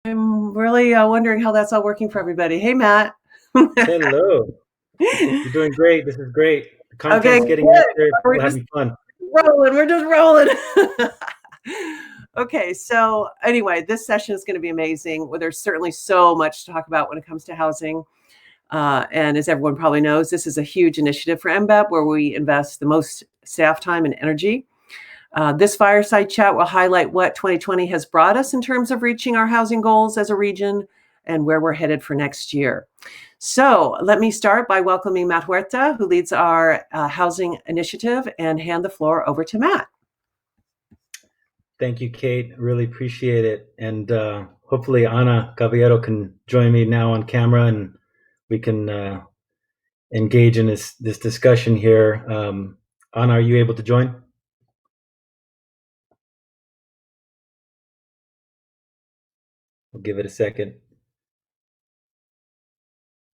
I'm really wondering how that's all working for everybody. Hey, Matt. Hello. You're doing great. This is great. The Okay, content's getting out good. there. We're People are just having fun. rolling. We're just rolling. Okay, so anyway, this session is going to be amazing. Well, there's certainly so much to talk about when it comes to housing. And as everyone probably knows, this is a huge initiative for MBEP where we invest the most staff time and energy. This fireside chat will highlight what 2020 has brought us in terms of reaching our housing goals as a region and where we're headed for next year. So let me start by welcoming Matt Huerta, who leads our housing initiative, and hand the floor over to Matt. Thank you, Kate. Really appreciate it. And hopefully Ana Caballero can join me now on camera and we can engage in this discussion here. Ana, are you able to join? We'll give it a second.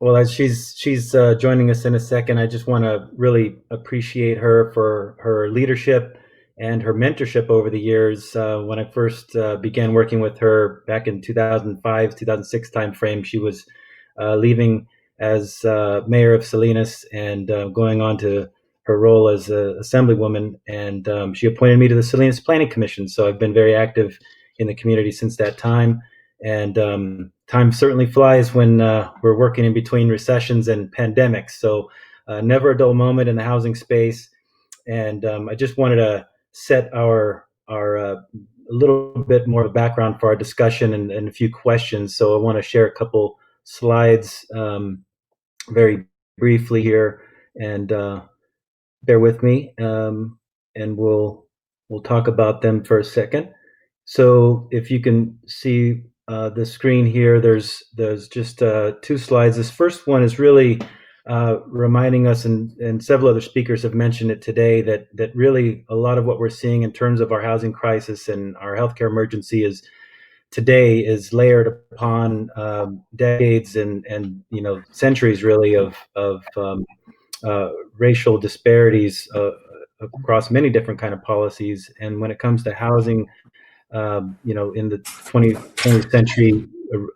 Well, as she's joining us in a second, I just want to really appreciate her for her leadership and her mentorship over the years. When I first began working with her back in 2005, 2006 timeframe, she was leaving as mayor of Salinas and going on to her role as assemblywoman. And she appointed me to the Salinas Planning Commission. So I've been very active in the community since that time. And time certainly flies when we're working in between recessions and pandemics. So never a dull moment in the housing space. And I just wanted to set our a little bit more of a background for our discussion and a few questions. So I want to share a couple slides very briefly here, and bear with me, and we'll talk about them for a second. So if you can see the screen here, there's just two slides. This first one is really reminding us, and several other speakers have mentioned it today, that really a lot of what we're seeing in terms of our housing crisis and our healthcare emergency today is layered upon decades and centuries really of racial disparities across many different kind of policies. And when it comes to housing, in the 20th century,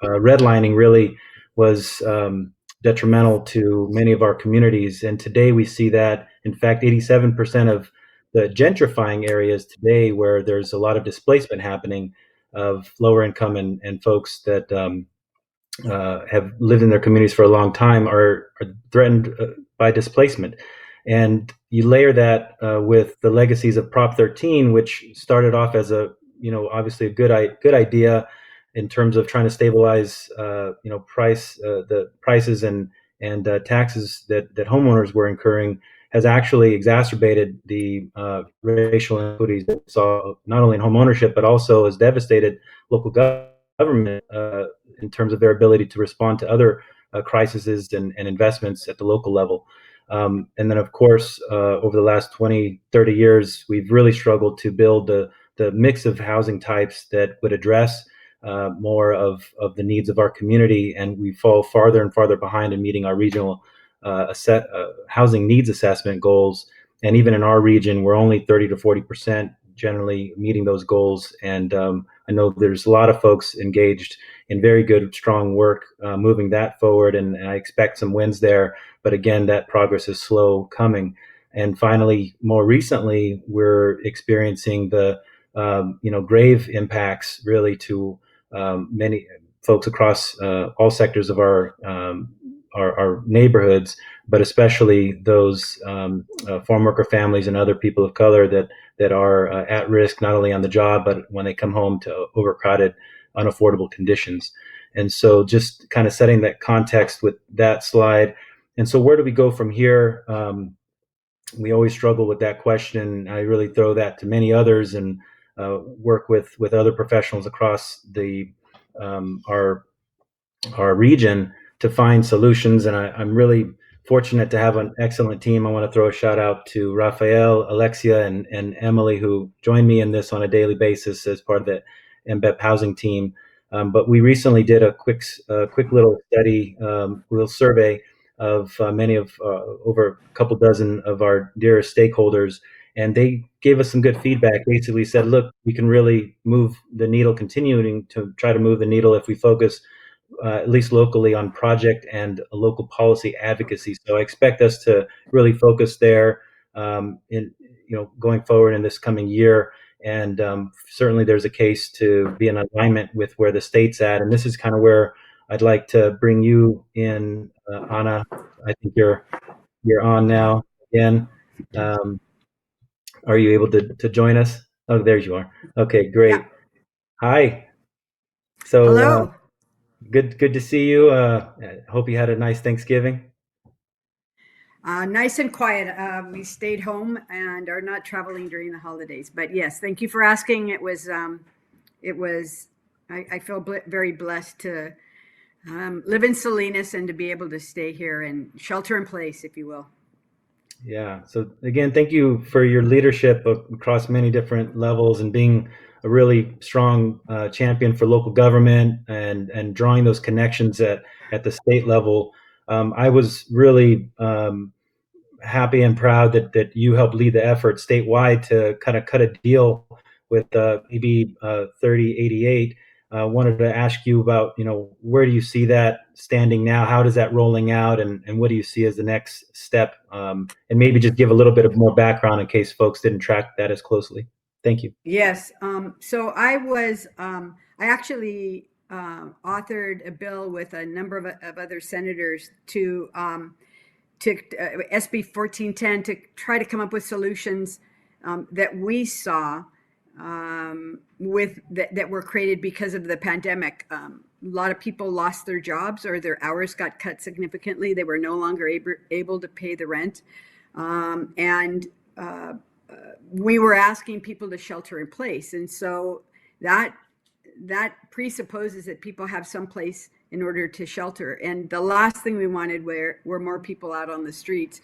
redlining really was detrimental to many of our communities. And today we see that, in fact, 87% of the gentrifying areas today, where there's a lot of displacement happening of lower income and folks that have lived in their communities for a long time, are threatened by displacement. And you layer that with the legacies of Prop 13, which started off as obviously a good idea in terms of trying to stabilize the prices and taxes that homeowners were incurring, has actually exacerbated the racial inequities that we saw not only in home ownership but also has devastated local government in terms of their ability to respond to other crises and investments at the local level. And then, of course, over the last 20, 30 years, we've really struggled to build the mix of housing types that would address more of the needs of our community. And we fall farther and farther behind in meeting our regional housing needs assessment goals. And even in our region, we're only 30 to 40% generally meeting those goals. And I know there's a lot of folks engaged in very good, strong work moving that forward. And I expect some wins there. But again, that progress is slow coming. And finally, more recently, we're experiencing the grave impacts really to many folks across all sectors of our neighborhoods, but especially those farm worker families and other people of color that are at risk, not only on the job, but when they come home to overcrowded, unaffordable conditions. And so just kind of setting that context with that slide. And so where do we go from here? We always struggle with that question. I really throw that to many others and work with other professionals across our region to find solutions. And I'm really fortunate to have an excellent team. I want to throw a shout out to Rafael, Alexia, and Emily, who join me in this on a daily basis as part of the MBEP housing team. But we recently did a quick little study, little survey of many of over a couple dozen of our dearest stakeholders. and they gave us some good feedback. Basically said, look, we can really move the needle, continuing to try to move the needle if we focus at least locally on project and local policy advocacy. So I expect us to really focus there in going forward in this coming year. And certainly there's a case to be in alignment with where the state's at. And this is kind of where I'd like to bring you in, Anna. I think you're on now again. Um, are you able to join us? Oh, there you are. Okay, Yeah. great. Hi. So Hello. good to see you. Hope you had a nice Thanksgiving. Nice and quiet. We stayed home and are not traveling during the holidays. But yes, thank you for asking. It was. I feel very blessed to live in Salinas and to be able to stay here and shelter in place, if you will. Yeah. So again, thank you for your leadership across many different levels and being a really strong champion for local government and drawing those connections at the state level. I was really happy and proud that you helped lead the effort statewide to kind of cut a deal with AB 3088. Wanted to ask you about, where do you see that standing now? How does that rolling out, and what do you see as the next step? And maybe just give a little bit of more background in case folks didn't track that as closely. Thank you. Yes. So I actually authored a bill with a number of other senators to SB 1410 to try to come up with solutions that we saw that were created because of the pandemic. A lot of people lost their jobs or their hours got cut significantly. They were no longer able to pay the rent. And we were asking people to shelter in place. And so that presupposes that people have some place in order to shelter. And the last thing we wanted were more people out on the streets,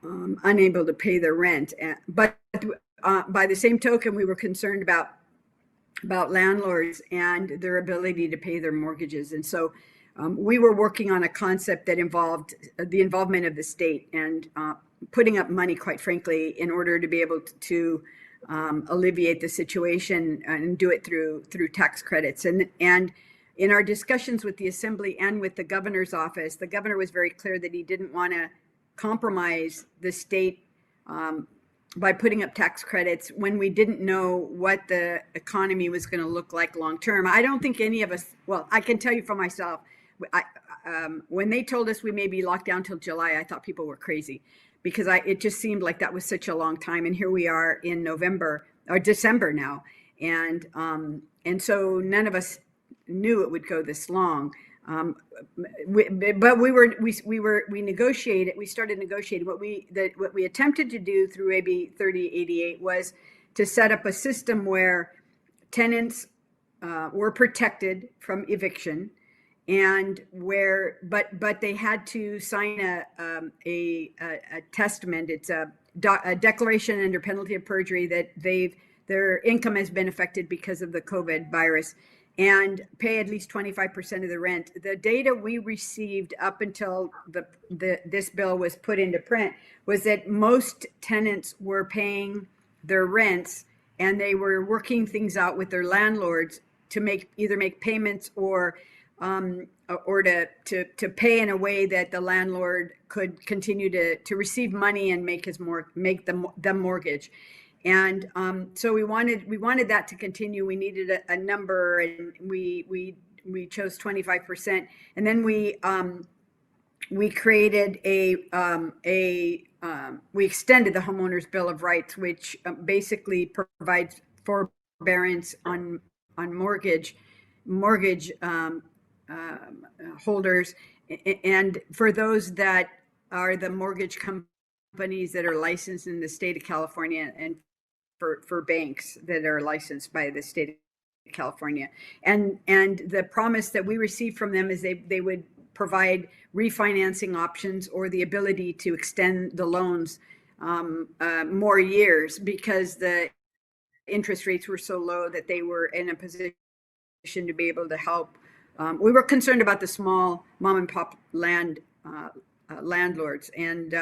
unable to pay their rent. But by the same token, we were concerned about landlords and their ability to pay their mortgages. And so we were working on a concept that involved the involvement of the state and putting up money, quite frankly, in order to be able to alleviate the situation and do it through tax credits. And in our discussions with the Assembly and with the governor's office, the governor was very clear that he didn't want to compromise the state by putting up tax credits when we didn't know what the economy was going to look like long term. I don't think any of us, well, I can tell you for myself, when they told us we may be locked down till July, I thought people were crazy because it just seemed like that was such a long time. And here we are in November or December now. And so none of us knew it would go this long. We negotiated. We started negotiating. What we attempted to do through AB 3088 was to set up a system where tenants were protected from eviction, and but they had to sign a testament. It's a declaration under penalty of perjury that their income has been affected because of the COVID virus, and pay at least 25% of the rent. The data we received up until this bill was put into print was that most tenants were paying their rents, and they were working things out with their landlords to either make payments or to pay in a way that the landlord could continue to receive money and make the mortgage. And so we wanted that to continue. We needed a number, and we chose 25%. And then we created we extended the homeowners bill of rights, which basically provides forbearance on mortgage holders, and for those that are the mortgage companies that are licensed in the state of California, and for banks that are licensed by the state of California. And the promise that we received from them is they would provide refinancing options or the ability to extend the loans more years, because the interest rates were so low that they were in a position to be able to help. We were concerned about the small mom and pop landlords, and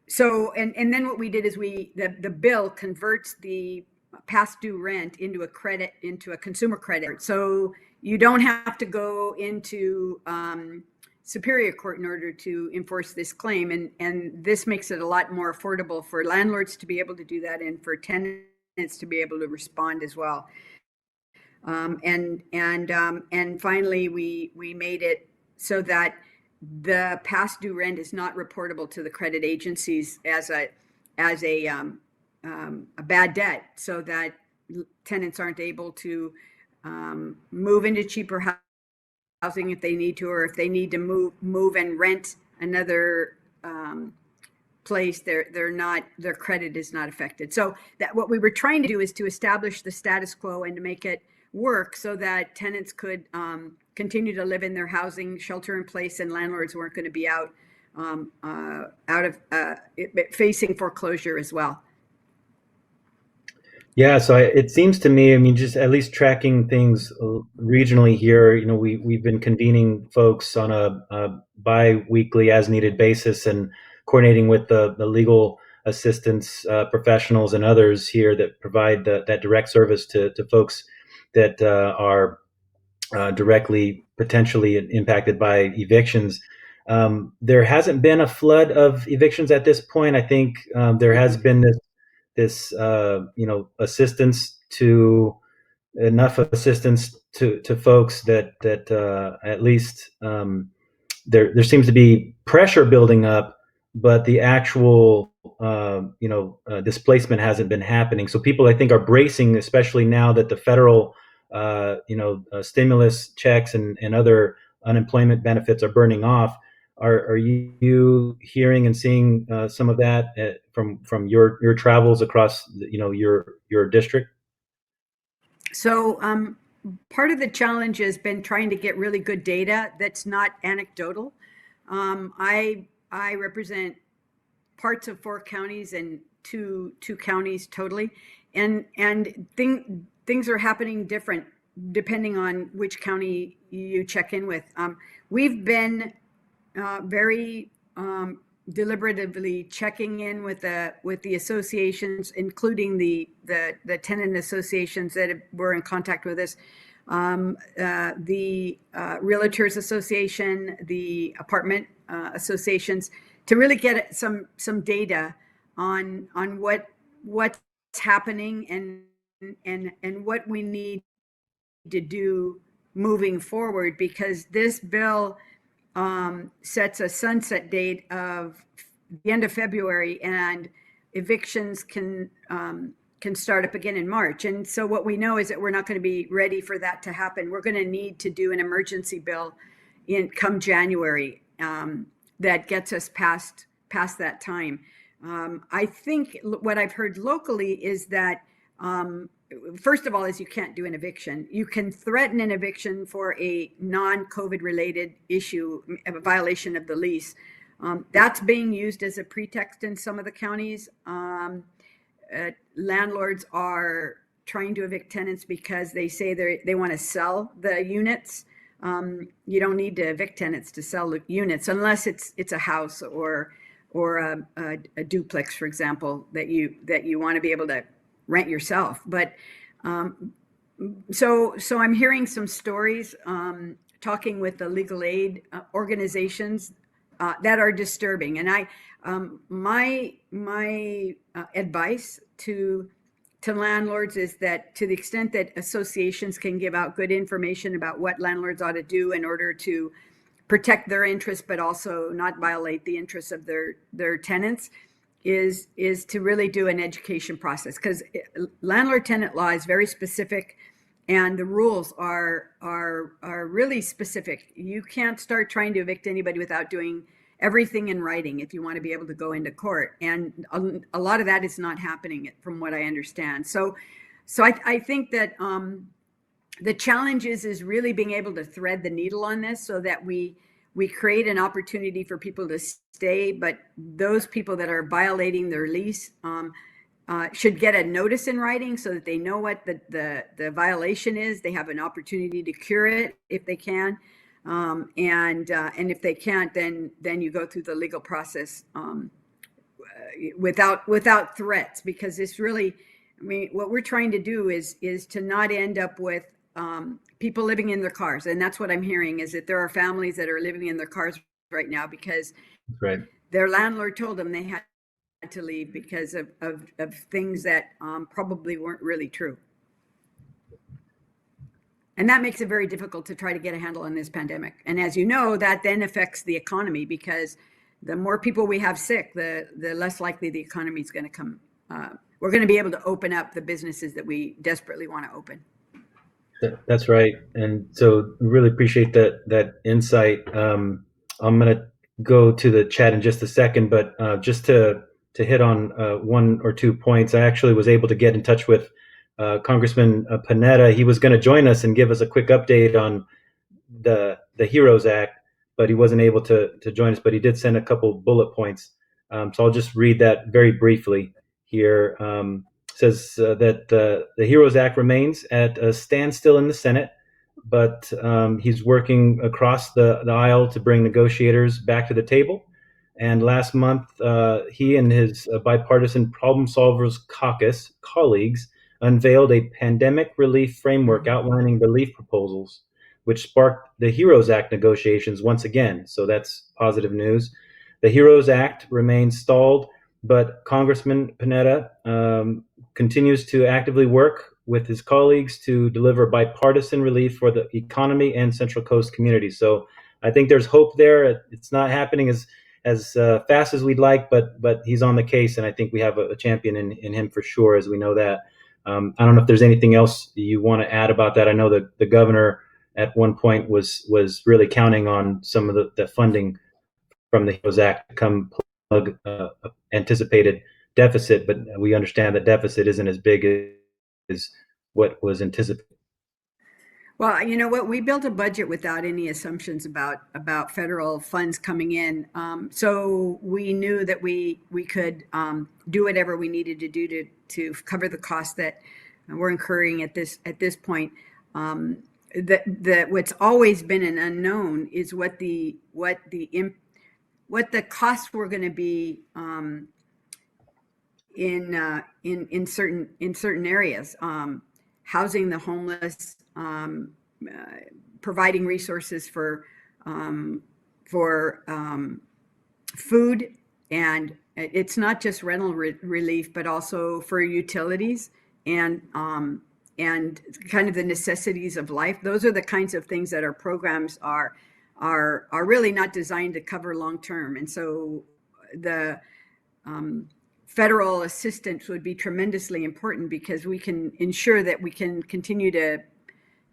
So, and then what we did is the bill converts the past due rent into a consumer credit. So you don't have to go into Superior Court in order to enforce this claim. And this makes it a lot more affordable for landlords to be able to do that and for tenants to be able to respond as well. And finally, we made it so that the past due rent is not reportable to the credit agencies as a bad debt, so that tenants aren't able to move into cheaper housing if they need to, or if they need to move and rent another place, their credit is not affected. So that what we were trying to do is to establish the status quo and to make it work so that tenants could continue to live in their housing, shelter in place, and landlords weren't going to be out of facing foreclosure as well. Yeah, so it seems to me, I mean, just at least tracking things regionally here, you know, we've been convening folks on a bi-weekly as needed basis and coordinating with the legal assistance professionals and others here that provide that direct service to folks that are directly potentially impacted by evictions. There hasn't been a flood of evictions at this point. I think there has been this assistance to enough assistance to folks that at least there seems to be pressure building up, but the actual displacement hasn't been happening. So people, I think, are bracing, especially now that the federal stimulus checks and other unemployment benefits are burning off. Are you hearing and seeing some of that from your travels across your district? So part of the challenge has been trying to get really good data that's not anecdotal. I represent parts of 4 counties and two counties totally, and things are happening different depending on which county you check in with. We've been very deliberatively checking in with the associations, including the tenant associations that were in contact with us, the Realtors Association, the apartment associations, to really get some data on what's happening and what we need to do moving forward, because this bill sets a sunset date of the end of February, and evictions can start up again in March. And so what we know is that we're not going to be ready for that to happen. We're going to need to do an emergency bill come January that gets us past that time. I think what I've heard locally is that first of all, is you can't do an eviction. You can threaten an eviction for a non-COVID related issue, a violation of the lease. That's being used as a pretext in some of the counties. Landlords are trying to evict tenants because they say they want to sell the units. You don't need to evict tenants to sell the units unless it's a house or a duplex, for example, that you want to be able to rent yourself. But so I'm hearing some stories, talking with the legal aid organizations that are disturbing. And my advice to landlords is that, to the extent that associations can give out good information about what landlords ought to do in order to protect their interests, but also not violate the interests of their tenants, is to really do an education process, because landlord tenant law is very specific and the rules are really specific. You can't start trying to evict anybody without doing everything in writing if you want to be able to go into court, and a lot of that is not happening from what I understand. So I think that the challenge is really being able to thread the needle on this so that we create an opportunity for people to stay, but those people that are violating their lease should get a notice in writing so that they know what the violation is. They have an opportunity to cure it if they can, and if they can't, then you go through the legal process without threats, because it's really, I mean, what we're trying to do is to not end up with people living in their cars. And that's what I'm hearing, is that there are families that are living in their cars right now because Right. their landlord told them they had to leave because of things that probably weren't really true. And that makes it very difficult to try to get a handle on this pandemic. And as you know, that then affects the economy, because the more people we have sick, the less likely the economy is going to come. We're going to be able to open up the businesses that we desperately want to open. That's right. And so really appreciate that insight. I'm going to go to the chat in just a second, but just to hit on one or two points, I actually was able to get in touch with Congressman Panetta. He was going to join us and give us a quick update on the HEROES Act, but he wasn't able to join us, but he did send a couple bullet points. So I'll just read that very briefly here. Says that the HEROES Act remains at a standstill in the Senate, but he's working across the aisle to bring negotiators back to the table. And last month, he and his bipartisan Problem Solvers Caucus colleagues unveiled a pandemic relief framework outlining relief proposals, which sparked the HEROES Act negotiations once again. So that's positive news. The HEROES Act remains stalled, but Congressman Panetta continues to actively work with his colleagues to deliver bipartisan relief for the economy and Central Coast communities. So I think there's hope there. It's not happening as fast as we'd like, but he's on the case, and I think we have a champion in him for sure, as we know that. I don't know if there's anything else you want to add about that. I know that the governor at one point was really counting on some of the funding from the HEROES Act to come plug anticipated deficit, but we understand that deficit isn't as big as what was anticipated. Well, you know what? We built a budget without any assumptions about federal funds coming in. So we knew that we could do whatever we needed to do to cover the costs that we're incurring at this point. What's always been an unknown is what the costs were going to be in certain areas. Housing the homeless, providing resources for food, and it's not just rental relief, but also for utilities and kind of the necessities of life. Those are the kinds of things that our programs are really not designed to cover long term, and so the federal assistance would be tremendously important, because we can ensure that we can continue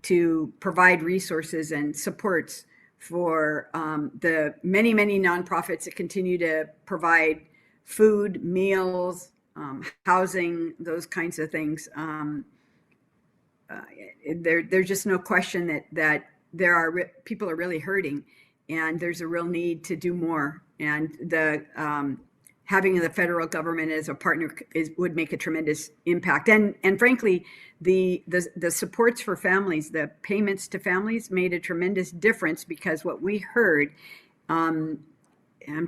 to provide resources and supports for the many nonprofits that continue to provide food, meals, housing, those kinds of things. There's just no question that people are really hurting, and there's a real need to do more. And having the federal government as a partner would make a tremendous impact. And frankly, the supports for families, the payments to families, made a tremendous difference, because what we heard, I'm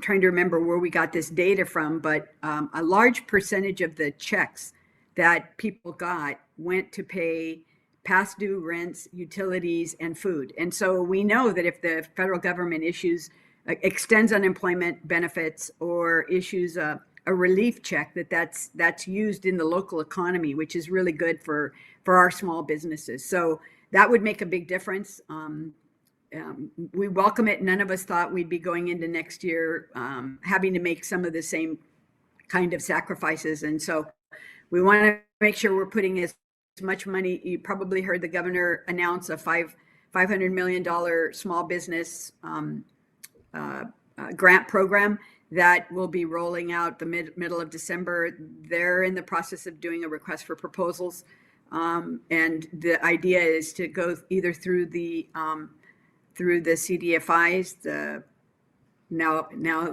trying to remember where we got this data from, but a large percentage of the checks that people got went to pay past due rents, utilities, and food. And so we know that if the federal government extends unemployment benefits or issues a relief check, that's used in the local economy, which is really good for our small businesses. So that would make a big difference. We welcome it. None of us thought we'd be going into next year having to make some of the same kind of sacrifices. And so we want to make sure we're putting as much money. You probably heard the governor announce a $500 million small business grant program that will be rolling out the middle of December. They're in the process of doing a request for proposals, and the idea is to go either through the CDFIs. Now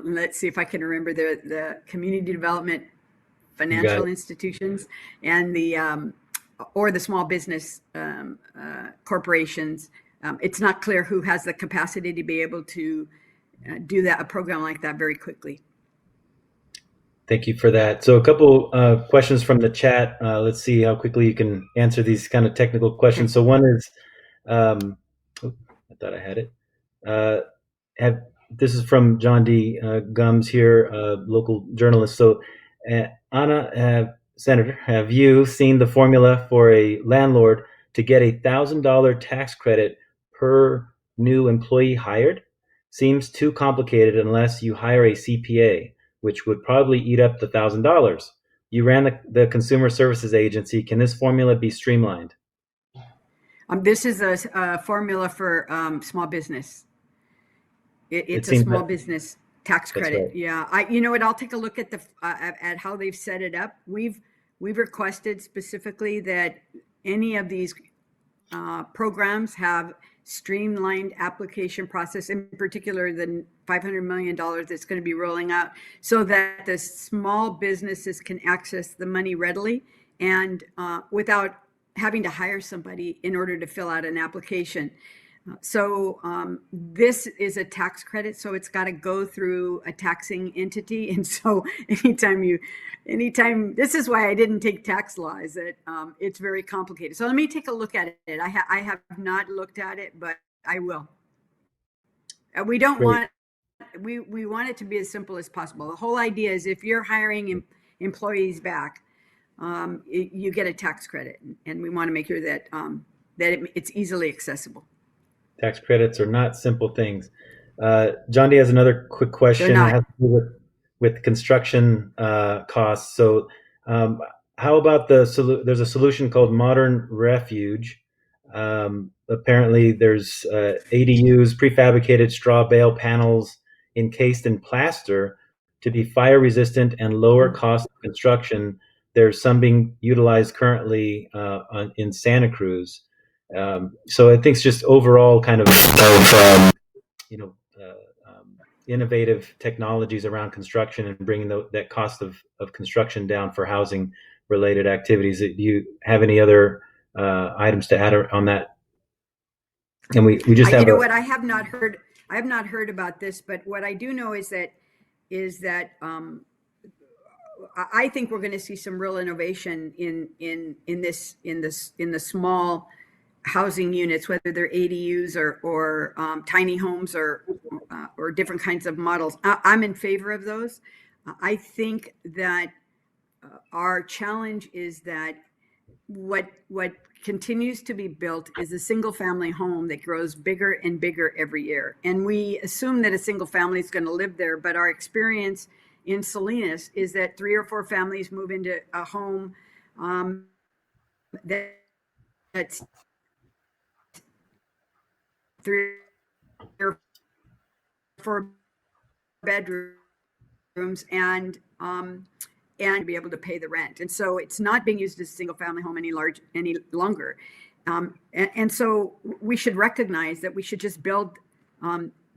let's see if I can remember the community development financial institutions, and or the small business corporations. It's not clear who has the capacity to be able to do a program like that very quickly. Thank you for that. So a couple questions from the chat. Let's see how quickly you can answer these kind of technical questions. So one is, I thought I had it. This is from John D. Gums here, local journalist. So Anna, Senator, have you seen the formula for a landlord to get $1,000 tax credit per new employee hired? Seems too complicated unless you hire a CPA, which would probably eat up the $1,000. You ran the Consumer Services Agency. Can this formula be streamlined? This is a formula for small business. It's a small business tax credit. Right. Yeah, you know what? I'll take a look at at how they've set it up. We've requested specifically that any of these programs have streamlined application process, in particular the $500 million that's going to be rolling out, so that the small businesses can access the money readily and without having to hire somebody in order to fill out an application. So this is a tax credit, so it's got to go through a taxing entity. And so anytime, this is why I didn't take tax law, is that it's very complicated. So let me take a look at it. I have not looked at it, but I will. We don't want, we want it to be as simple as possible. The whole idea is if you're hiring employees back, you get a tax credit, and we want to make sure that it's easily accessible. Tax credits are not simple things. John D has another quick question. It has to do with construction costs. So how about there's a solution called Modern Refuge. Apparently there's ADUs, prefabricated straw bale panels encased in plaster to be fire resistant and lower cost of construction. There's some being utilized currently in Santa Cruz. So I think it's just overall kind of innovative technologies around construction and bringing that cost of construction down for housing related activities. Do you have any other items to add on that? And we just have, you know what, I have not heard about this, but what I do know is that I think we're going to see some real innovation in the small housing units, whether they're ADUs or tiny homes or different kinds of models. I'm in favor of those. I think that our challenge is that what continues to be built is a single family home that grows bigger and bigger every year. And we assume that a single family is going to live there, but our experience in Salinas is that 3 or 4 families move into a home that's 3 or 4 bedrooms and be able to pay the rent. And so it's not being used as a single family home any longer. And so we should recognize that we should just build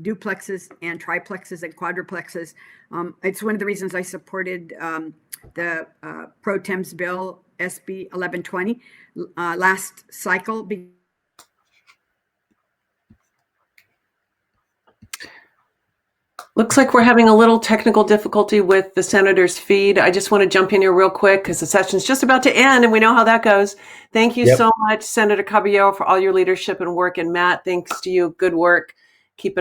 duplexes and triplexes and quadruplexes. It's one of the reasons I supported the Pro Tem's bill, SB 1120, last cycle. Looks like we're having a little technical difficulty with the senator's feed. I just want to jump in here real quick because the session's just about to end and we know how that goes. Thank you so much, Senator Caballero, for all your leadership and work. And Matt, thanks to you. Good work. Keep it